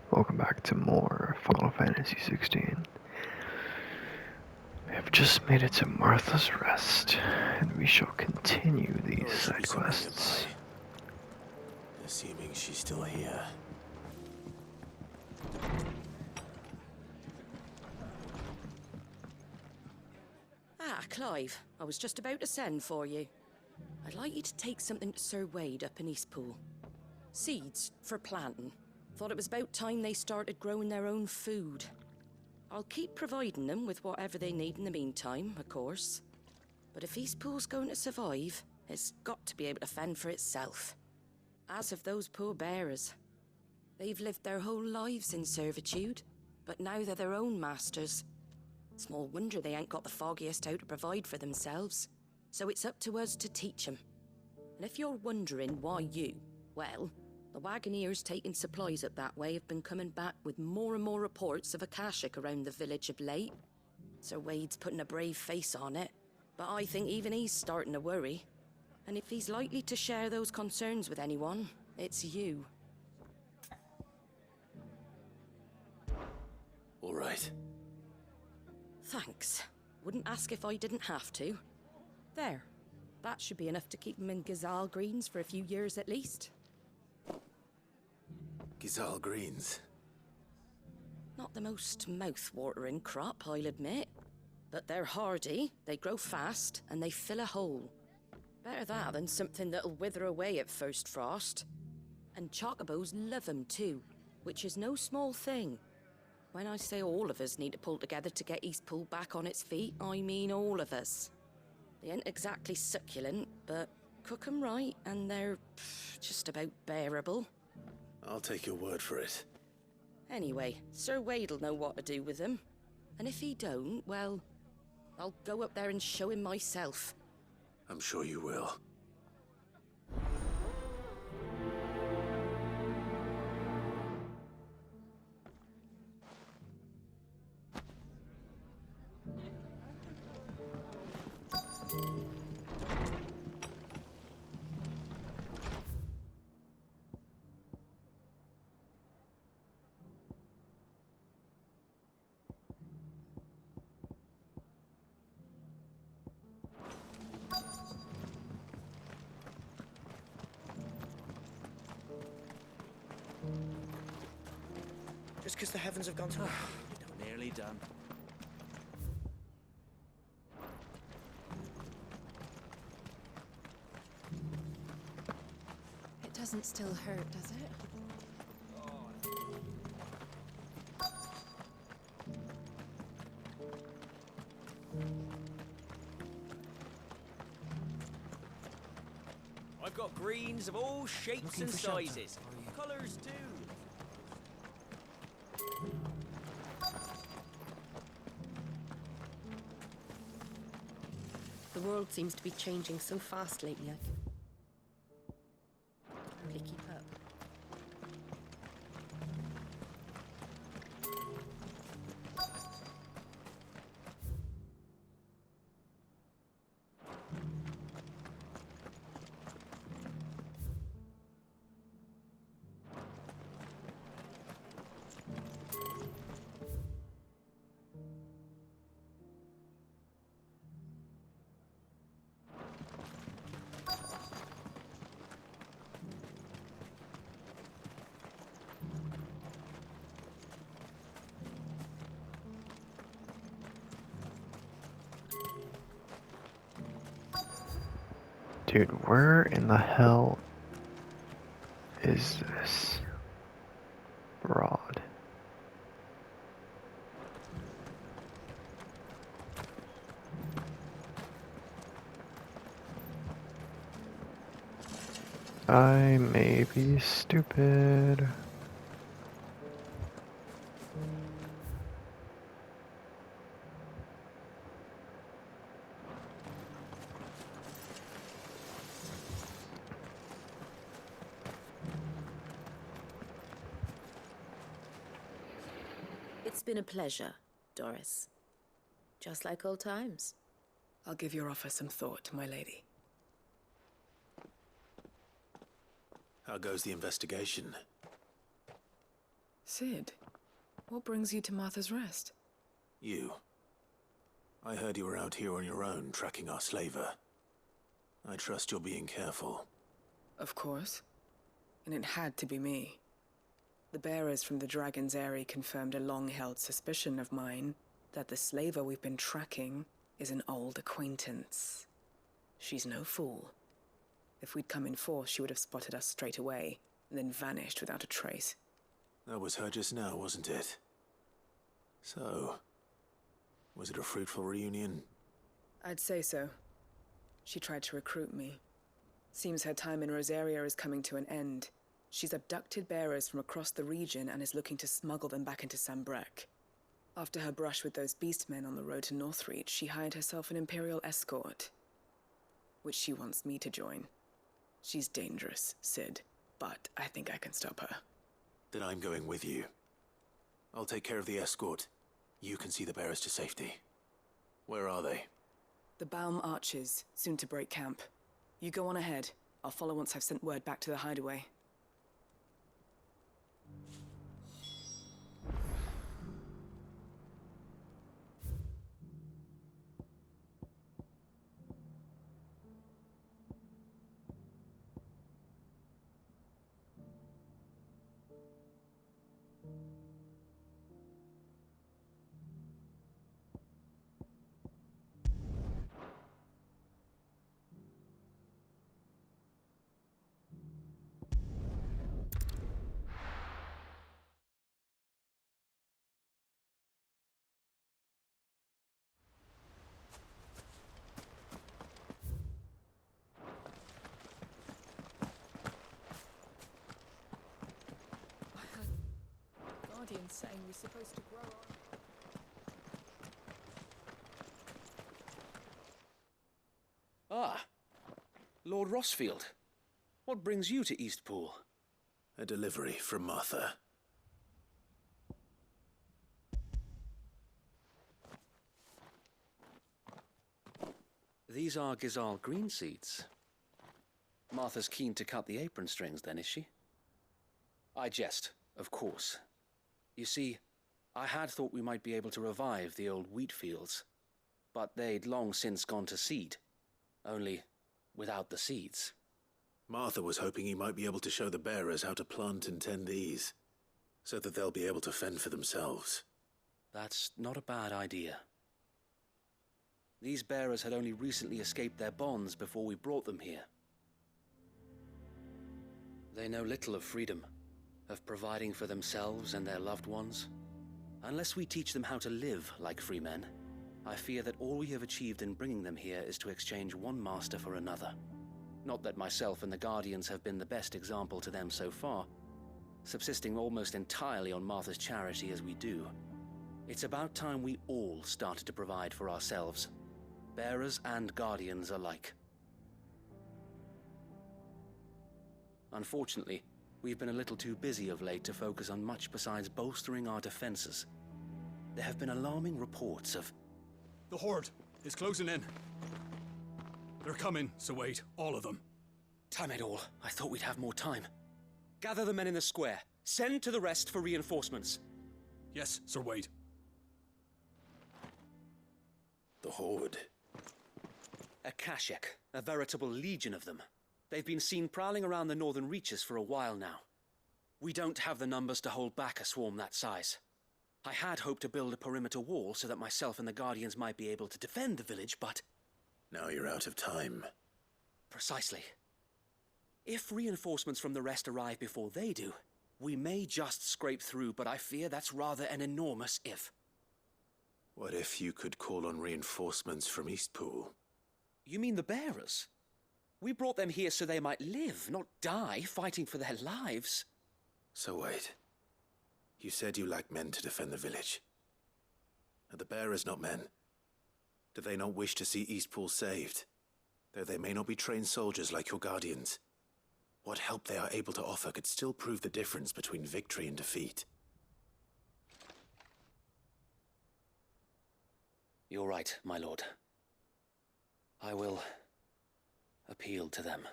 Welcome back to more Final Fantasy XVI. We have just made it to Martha's Rest, and we shall continue these side quests. Assuming she's still here. Ah, Clive, I was just about to send for you. I'd like you to take something to Sir Wade up in Eastpool. Seeds for planting. Thought it was about time they started growing their own food. I'll keep providing them with whatever they need in the meantime, of course. But if Eastpool's going to survive, it's got to be able to fend for itself. As have those poor bearers. They've lived their whole lives in servitude, but now they're their own masters. Small wonder they ain't got the foggiest how to provide for themselves. So it's up to us to teach 'em. And if you're wondering why you, well, the Wagoneers taking supplies up that way have been coming back with more and more reports of Akashic around the village of late. Sir Wade's putting a brave face on it, but I think even he's starting to worry. And if he's likely to share those concerns with anyone, it's you. All right. Thanks. Wouldn't ask if I didn't have to. There. That should be enough to keep him in Gazal Greens for a few years at least. Gizal Greens. Not the most mouth-watering crop, I'll admit. But they're hardy, they grow fast, and they fill a hole. Better that than something that'll wither away at first frost. And chocobos love 'em too, which is no small thing. When I say all of us need to pull together to get Eastpool back on its feet, I mean all of us. They ain't exactly succulent, but cook 'em right and they're just about bearable. I'll take your word for it. Anyway, Sir Wade'll know what to do with them. And if he don't, well, I'll go up there and show him myself. I'm sure you will. Just because the heavens have gone to... Nearly done. It doesn't still hurt, does it? I've got greens of all shapes and sizes. Colours too. The world seems to be changing so fast lately, I can hardly keep up. Dude, where in the hell is this rod? I may be stupid. It's been a pleasure, Doris. Just like old times. I'll give your offer some thought, my lady. How goes the investigation? Sid, what brings you to Martha's Rest? You. I heard you were out here on your own, tracking our slaver. I trust you're being careful. Of course. And it had to be me. The bearers from the Dragon's Eyrie confirmed a long-held suspicion of mine that the slaver we've been tracking is an old acquaintance. She's no fool. If we'd come in force, she would have spotted us straight away, and then vanished without a trace. That was her just now, wasn't it? So, was it a fruitful reunion? I'd say so. She tried to recruit me. Seems her time in Rosaria is coming to an end. She's abducted bearers from across the region and is looking to smuggle them back into Sambrek. After her brush with those beastmen on the road to Northreach, she hired herself an Imperial escort, which she wants me to join. She's dangerous, Sid, but I think I can stop her. Then I'm going with you. I'll take care of the escort. You can see the bearers to safety. Where are they? The Baum Archers, soon to break camp. You go on ahead. I'll follow once I've sent word back to the hideaway. Guardian saying we're supposed to grow on. Ah, Lord Rossfield. What brings you to Eastpool? A delivery from Martha. These are Gizal green seeds. Martha's keen to cut the apron strings, then, is she? I jest, of course. You see, I had thought we might be able to revive the old wheat fields, but they'd long since gone to seed, only without the seeds. Martha was hoping he might be able to show the bearers how to plant and tend these, so that they'll be able to fend for themselves. That's not a bad idea. These bearers had only recently escaped their bonds before we brought them here. They know little of freedom, of providing for themselves and their loved ones. Unless we teach them how to live like free men, I fear that all we have achieved in bringing them here is to exchange one master for another. Not that myself and the Guardians have been the best example to them so far, subsisting almost entirely on Martha's charity as we do. It's about time we all started to provide for ourselves, bearers and Guardians alike. Unfortunately, we've been a little too busy of late to focus on much besides bolstering our defenses. There have been alarming reports of... The Horde is closing in. They're coming, so wait, all of them. Damn it all, I thought we'd have more time. Gather the men in the square. Send to the rest for reinforcements. Yes, Sir Wade. The Horde. A Kashek, a veritable legion of them. They've been seen prowling around the northern reaches for a while now. We don't have the numbers to hold back a swarm that size. I had hoped to build a perimeter wall so that myself and the Guardians might be able to defend the village, but... Now you're out of time. Precisely. If reinforcements from the rest arrive before they do, we may just scrape through, but I fear that's rather an enormous if. What if you could call on reinforcements from Eastpool? You mean the bearers? We brought them here so they might live, not die, fighting for their lives. So wait. You said you lack men to defend the village. Are the bearers not men? Do they not wish to see Eastpool saved? Though they may not be trained soldiers like your Guardians. What help they are able to offer could still prove the difference between victory and defeat. You're right, my lord. I will appeal to them.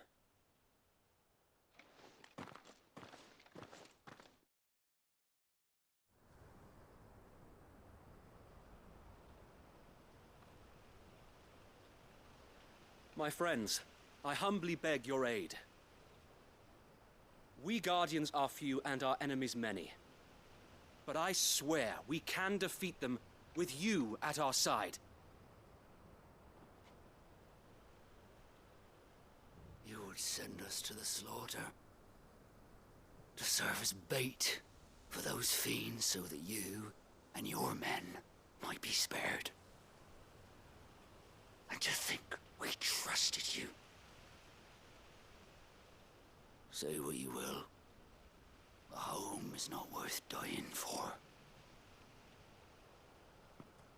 My friends, I humbly beg your aid. We Guardians are few and our enemies many. But I swear we can defeat them with you at our side. You would send us to the slaughter, to serve as bait for those fiends so that you and your men might be spared. And to think we trusted you. Say what you will. A home is not worth dying for.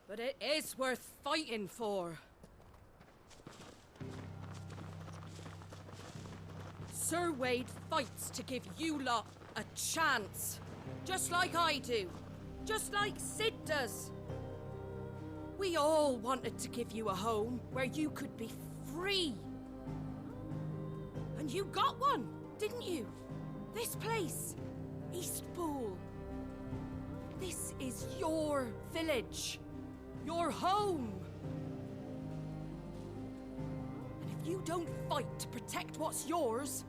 But it is worth fighting for. Sir Wade fights to give you lot a chance. Just like I do. Just like Sid does. We all wanted to give you a home where you could be free. And you got one, didn't you? This place, Eastpool. This is your village. Your home. And if you don't fight to protect what's yours,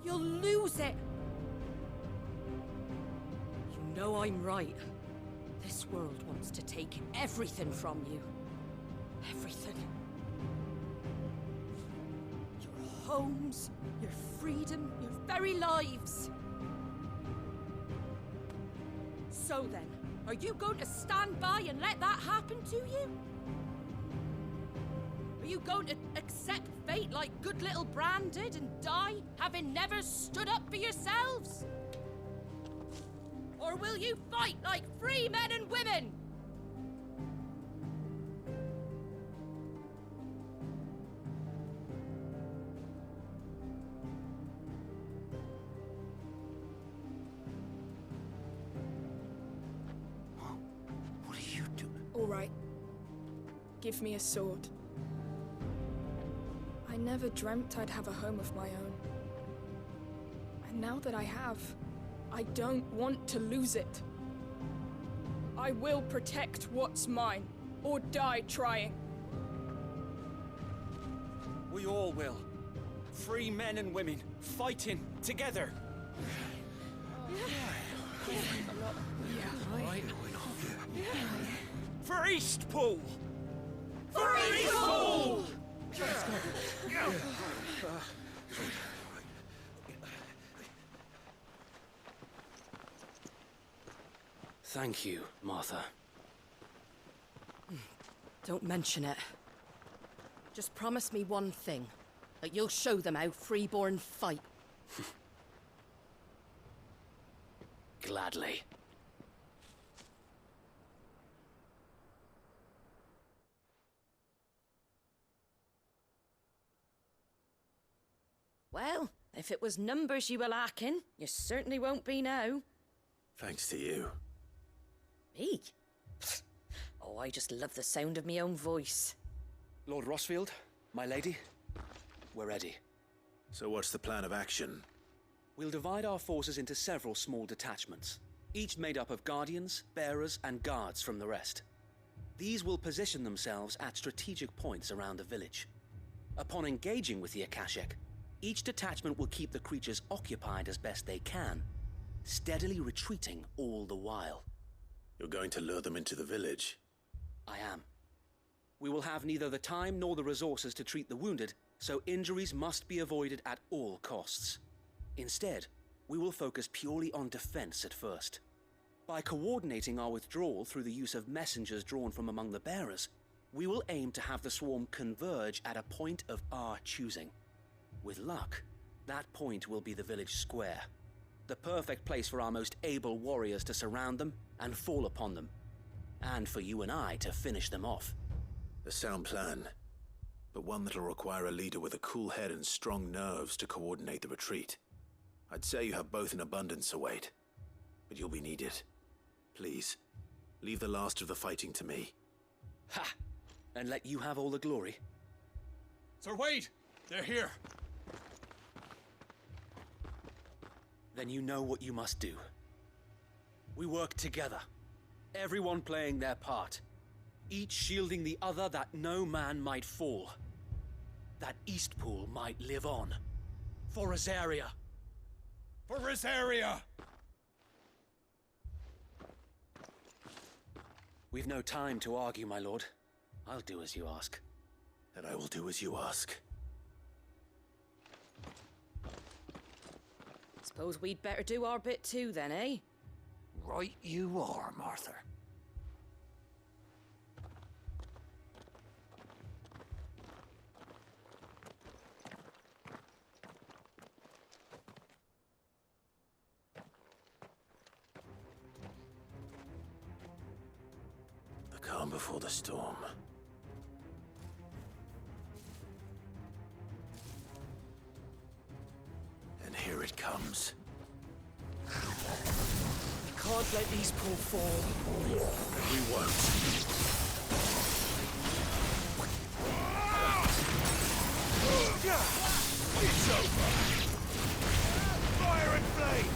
you'll lose it. You know I'm right. This world wants to take everything from you. Everything. Your homes, your freedom, your very lives. So then, are you going to stand by and let that happen to you? Are you going to accept fate like good little Bran did and die, having never stood up for yourselves? Or will you fight like free men and women? What are you doing? All right. Give me a sword. I never dreamt I'd have a home of my own. And now that I have, I don't want to lose it. I will protect what's mine, or die trying. We all will. Free men and women, fighting together. For Eastpool! For Eastpool! Thank you, Martha. Don't mention it. Just promise me one thing. That you'll show them how freeborn fight. Gladly. Well, if it was numbers you were lacking, you certainly won't be now. Thanks to you. Me? Oh, I just love the sound of my own voice. Lord Rossfield, my lady, we're ready. So what's the plan of action? We'll divide our forces into several small detachments, each made up of guardians, bearers, and guards from the rest. These will position themselves at strategic points around the village. Upon engaging with the Akashic, each detachment will keep the creatures occupied as best they can, steadily retreating all the while. You're going to lure them into the village? I am. We will have neither the time nor the resources to treat the wounded, so injuries must be avoided at all costs. Instead, we will focus purely on defense at first. By coordinating our withdrawal through the use of messengers drawn from among the bearers, we will aim to have the swarm converge at a point of our choosing. With luck, that point will be the village square, the perfect place for our most able warriors to surround them and fall upon them, and for you and I to finish them off. A sound plan, but one that'll require a leader with a cool head and strong nerves to coordinate the retreat. I'd say you have both in abundance, Await, but you'll be needed. Please, leave the last of the fighting to me. Ha! And let you have all the glory. Sir Wade! They're here! Then you know what you must do. We work together, everyone playing their part, each shielding the other that no man might fall. that Eastpool might live on. For Rosaria. For Rosaria! We've no time to argue, my lord. I'll do as you ask. And I will do as you ask. Suppose we'd better do our bit too then, eh? Right you are, Martha. The calm before the storm. And here it comes. We can't let Eastpool fall. And we won't. It's over! Fire and flame!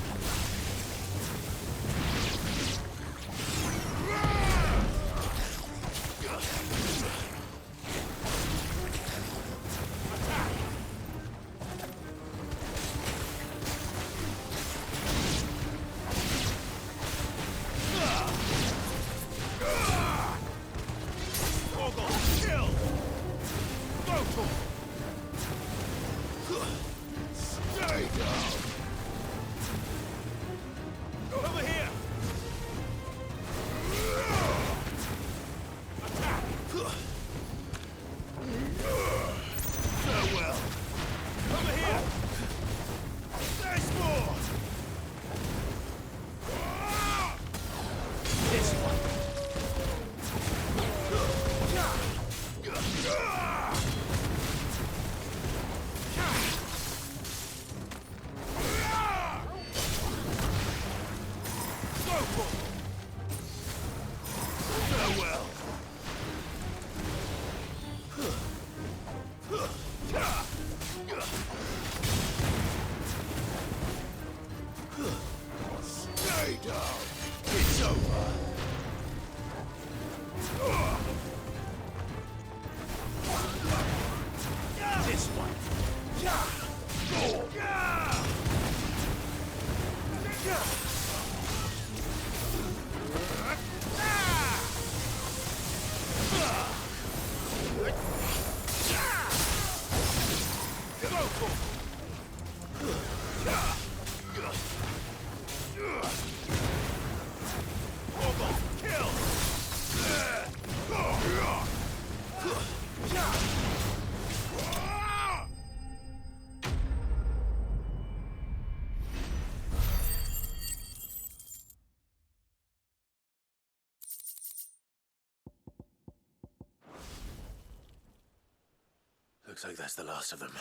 Looks like that's the last of them.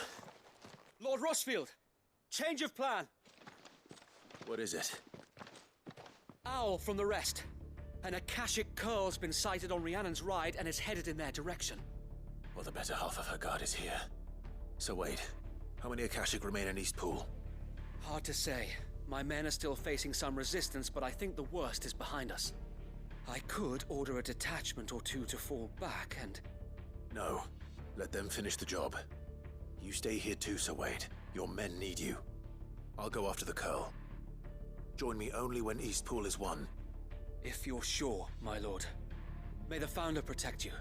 Lord Rossfield! Change of plan! What is it? Owl from the rest. An Akashic curl's been sighted on Rhiannon's ride and is headed in their direction. Well, the better half of her guard is here. So wait, how many Akashic remain in Eastpool? Hard to say. My men are still facing some resistance, but I think the worst is behind us. I could order a detachment or two to fall back and... No. Let them finish the job. You stay here too, Sir Wade. Your men need you. I'll go after the Curl. Join me only when Eastpool is won. If you're sure, my lord. May the Founder protect you.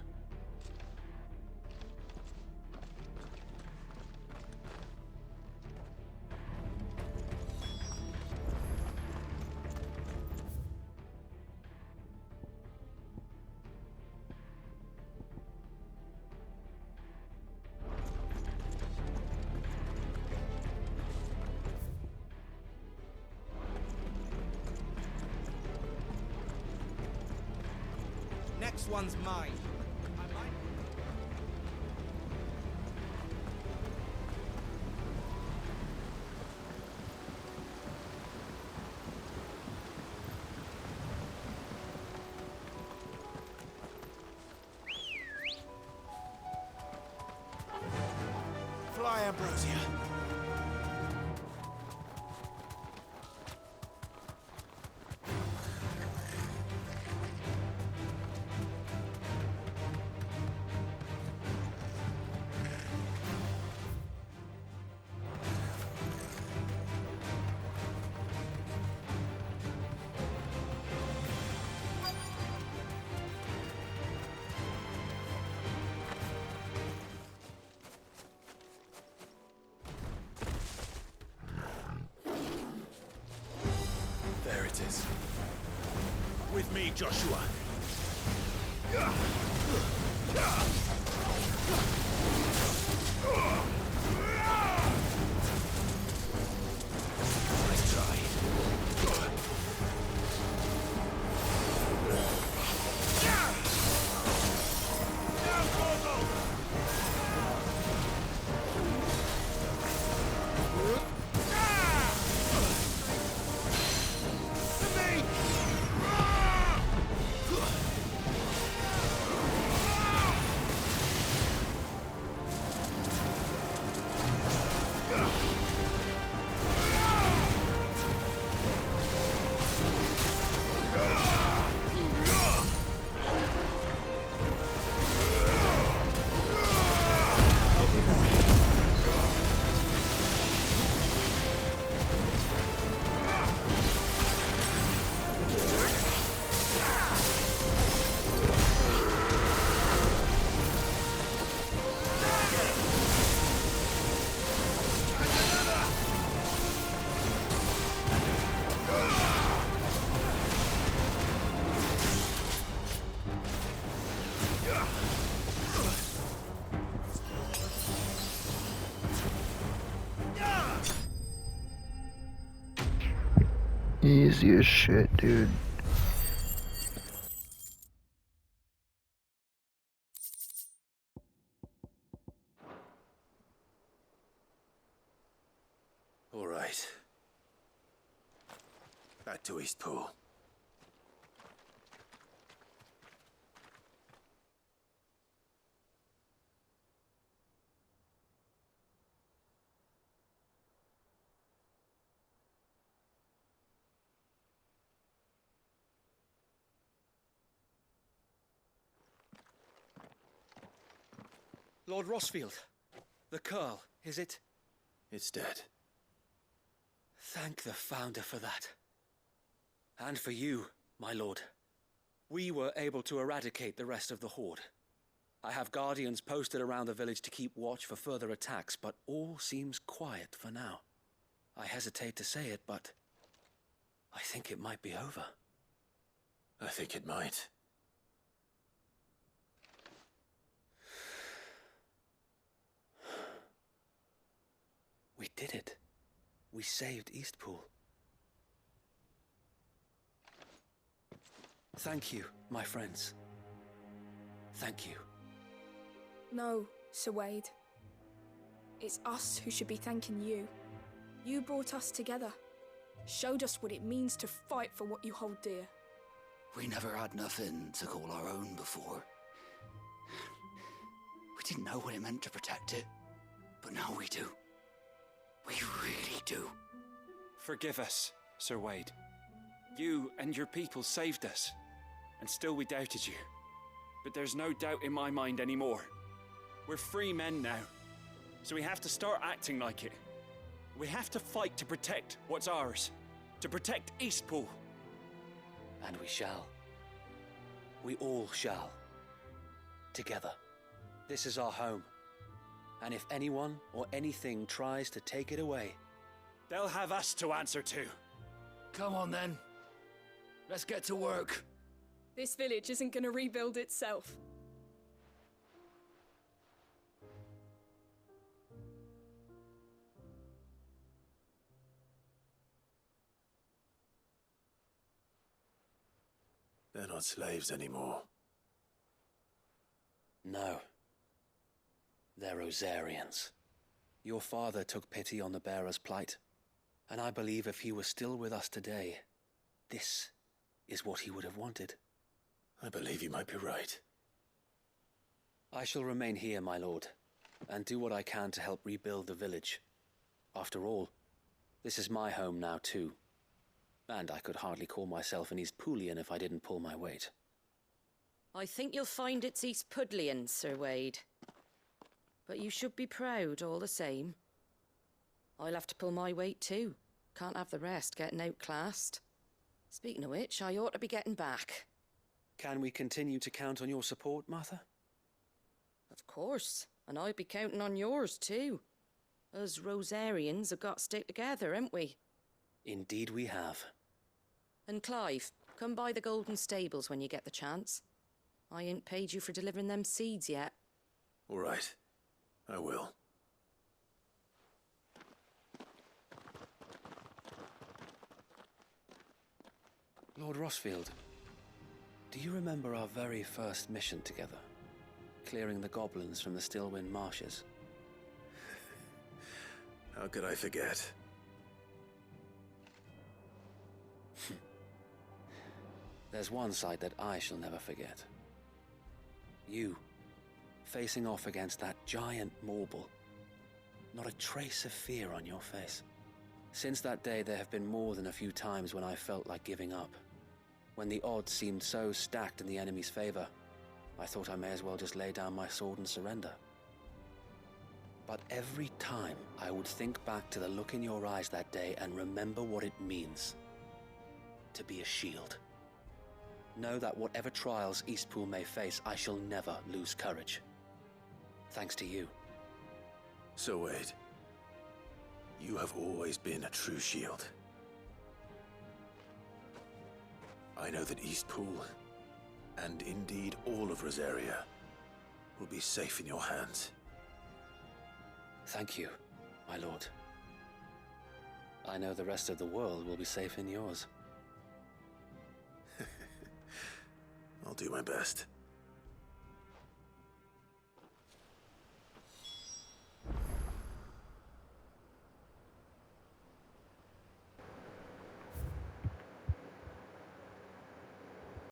Next one's mine. Fly, Ambrosia. With me, Joshua. Nice try. Easy as shit, dude. All right. Back to Eastpool. Lord Rossfield, the Curl, is it? It's dead. Thank the Founder for that. And for you, my lord. We were able to eradicate the rest of the Horde. I have guardians posted around the village to keep watch for further attacks, but all seems quiet for now. I hesitate to say it, but I think it might be over. I think it might. We did it. We saved Eastpool. Thank you, my friends. Thank you. No, Sir Wade. It's us who should be thanking you. You brought us together. Showed us what it means to fight for what you hold dear. We never had nothing to call our own before. We didn't know what it meant to protect it, but now we do. We really do. Forgive us, Sir Wade. You and your people saved us, and still we doubted you. But there's no doubt in my mind anymore. We're free men now, so we have to start acting like it. We have to fight to protect what's ours, to protect Eastpool. And we shall. We all shall. Together. This is our home. And if anyone or anything tries to take it away, they'll have us to answer to. Come on then. Let's get to work. This village isn't gonna rebuild itself. They're not slaves anymore. no. They're Rosarians. Your father took pity on the bearer's plight, and I believe if he was still with us today, this is what he would have wanted. I believe you might be right. I shall remain here, my lord, and do what I can to help rebuild the village. After all, this is my home now too, and I could hardly call myself an Eastpoolian if I didn't pull my weight. I think you'll find it's Eastpudlian, Sir Wade. But you should be proud all the same. I'll have to pull my weight too. Can't have the rest getting outclassed. Speaking of which, I ought to be getting back. Can we continue to count on your support, Martha? Of course, and I'll be counting on yours too. Us Rosarians have got to stick together, haven't we? Indeed we have. And Clive, Come by the Golden Stables when you get the chance. I ain't paid you for delivering them seeds yet. All right. I will. Lord Rossfield, do you remember our very first mission together? Clearing the goblins from the Stillwind marshes? How could I forget? There's one sight that I shall never forget. You, facing off against that giant Morble. Not a trace of fear on your face. Since that day, there have been more than a few times when I felt like giving up. When the odds seemed so stacked in the enemy's favor, I thought I may as well just lay down my sword and surrender. But every time I would think back to the look in your eyes that day and remember what it means to be a shield. Know that whatever trials Eastpool may face, I shall never lose courage. Thanks to you. So Wade, you have always been a true shield. I know that Eastpool, and indeed all of Rosaria, will be safe in your hands. Thank you, my lord. I know the rest of the world will be safe in yours. I'll do my best.